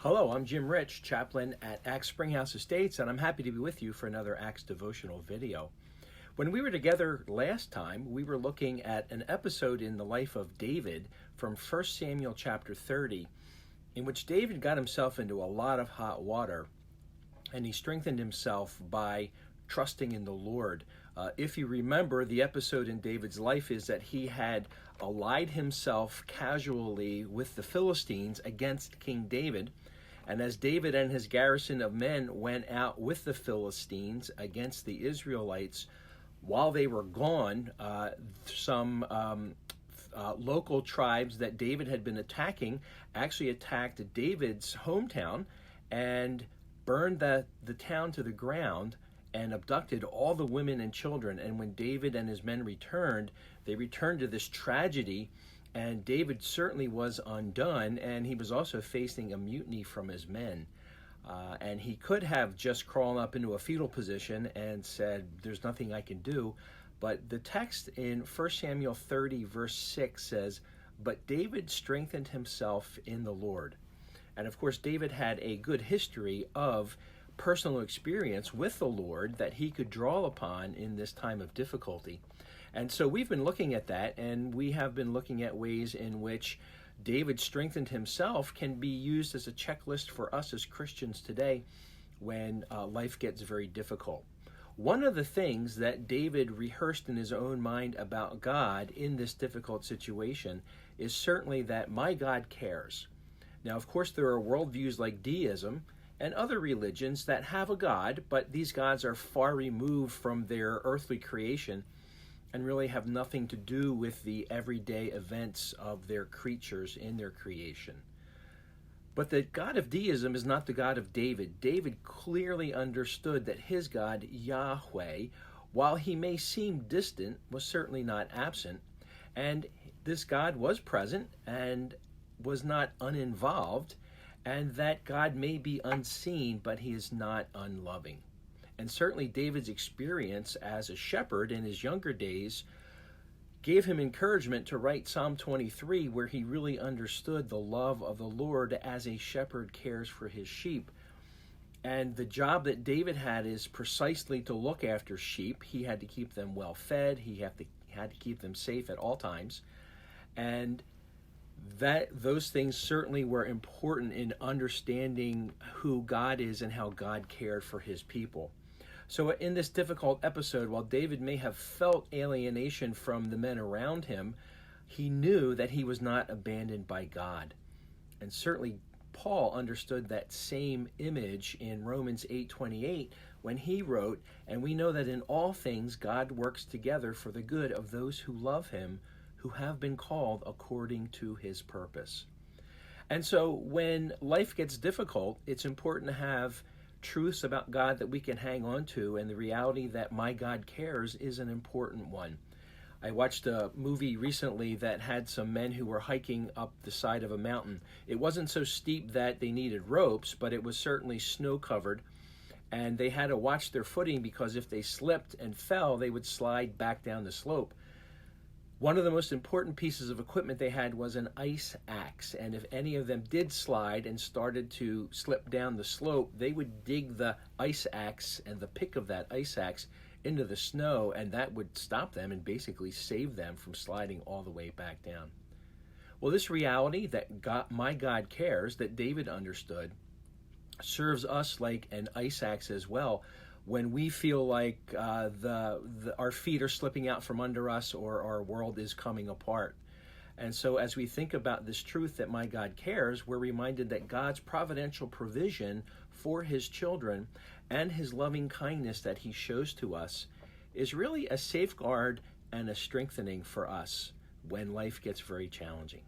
Hello, I'm Jim Rich, chaplain at Acts Springhouse Estates, and I'm happy to be with you for another Acts devotional video. When we were together last time, we were looking at an episode in the life of David from 1 Samuel chapter 30, in which David got himself into a lot of hot water, and he strengthened himself by trusting in the Lord. If you remember, the episode in David's life is that he had allied himself casually with the Philistines against King David. And as David and his garrison of men went out with the Philistines against the Israelites, while they were gone, some local tribes that David had been attacking actually attacked David's hometown and burned the town to the ground and abducted all the women and children. And when David and his men returned, they returned to this tragedy, and David certainly was undone, and he was also facing a mutiny from his men. And he could have just crawled up into a fetal position and said, there's nothing I can do. But the text in 1 Samuel 30, verse 6 says, "But David strengthened himself in the Lord." And of course, David had a good history of personal experience with the Lord that he could draw upon in this time of difficulty. And so we've been looking at that, and we have been looking at ways in which David strengthened himself can be used as a checklist for us as Christians today when life gets very difficult. One of the things that David rehearsed in his own mind about God in this difficult situation is certainly that my God cares. Now, of course, there are worldviews like deism and other religions that have a God, but these gods are far removed from their earthly creation and really have nothing to do with the everyday events of their creatures in their creation. But the God of deism is not the God of David. David clearly understood that his God, Yahweh, while he may seem distant, was certainly not absent. And this God was present and was not uninvolved, and that God may be unseen, but he is not unloving. And certainly David's experience as a shepherd in his younger days gave him encouragement to write Psalm 23, where he really understood the love of the Lord as a shepherd cares for his sheep. And the job that David had is precisely to look after sheep. He had to keep them well fed. He had to keep them safe at all times. And those things certainly were important in understanding who God is and how God cared for his people. So in this difficult episode, while David may have felt alienation from the men around him, he knew that he was not abandoned by God. And certainly Paul understood that same image in Romans 8:28 when he wrote, "And we know that in all things God works together for the good of those who love him, who have been called according to his purpose." And so when life gets difficult, it's important to have truths about God that we can hang on to, and the reality that my God cares is an important one. I watched a movie recently that had some men who were hiking up the side of a mountain. It wasn't so steep that they needed ropes, but it was certainly snow-covered, and they had to watch their footing because if they slipped and fell, they would slide back down the slope. One of the most important pieces of equipment they had was an ice axe, and if any of them did slide and started to slip down the slope, they would dig the ice axe and the pick of that ice axe into the snow, and that would stop them and basically save them from sliding all the way back down. Well, this reality that my God cares, that David understood, serves us like an ice axe as well, when we feel like our feet are slipping out from under us or our world is coming apart. And so as we think about this truth that my God cares, we're reminded that God's providential provision for his children and his loving kindness that he shows to us is really a safeguard and a strengthening for us when life gets very challenging.